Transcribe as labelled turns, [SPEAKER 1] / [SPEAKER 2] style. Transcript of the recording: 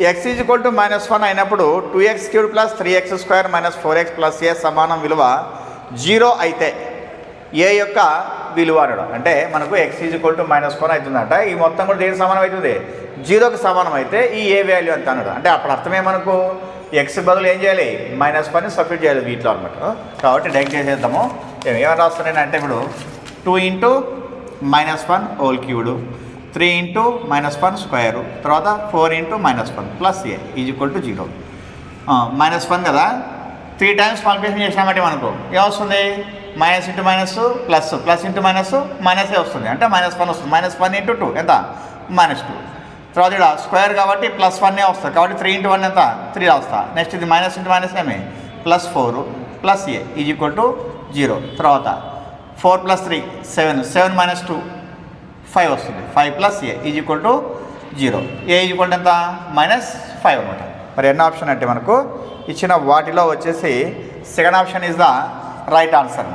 [SPEAKER 1] X is equal to -1 అయినప్పుడు 2x³ + 3x² - 4x + a సమానం విలువ 0 అయితే ఏ యొక్క విలువ అనడం అంటే మనకు ఎక్స్ ఈజ్ ఈక్వల్ టు -1 అవుతుందంట. ఈ మొత్తం కూడా దేనికి సమానం అవుతుంది? 0కి సమానం అయితే ఈ ఏ వాల్యూ అంత అనడం అంటే అప్పుడు అర్థమే మనకు ఎక్స్ బదులు ఏం చేయాలి? -1 సబ్స్టిట్యూట్ చేయాలి వీటిలో అనమాట. కాబట్టి డైరెక్ట్ చేసేద్దాము. ఏమైనా రాస్తున్నాను అంటే ఇప్పుడు 2 × -1 3 × -1² తర్వాత 4 × -1 + a ఈజ్ ఈక్వల్ టు 0. -1 కదా 3 టైమ్స్ మల్టిప్లికేషన్ చేసినామంటే మనకు ఏమొస్తుంది? Minus into minus plus, plus into minus మైనసే వస్తుంది అంటే -1 వస్తుంది. -1 × 2 ఎంత? -2. తర్వాత ఇక్కడ స్క్వేర్ కాబట్టి +1 వస్తుంది కాబట్టి 3 × 1 ఎంత? 3 వస్తా. నెక్స్ట్ ఇది మైనస్ ఇంటూ మైనస్ ఏమి? +4 + a ఈజ్ ఈక్వల్ టు 0. తర్వాత 4 + 3 7, 7 - 2 5 వస్తుంది. 5 + a is equal to 0. A is equal to ఎంత? -5 అనమాట. మరి ఎన్న ఆప్షన్ అంటే మనకు ఇచ్చిన వాటిలో వచ్చేసి second option is the right answer.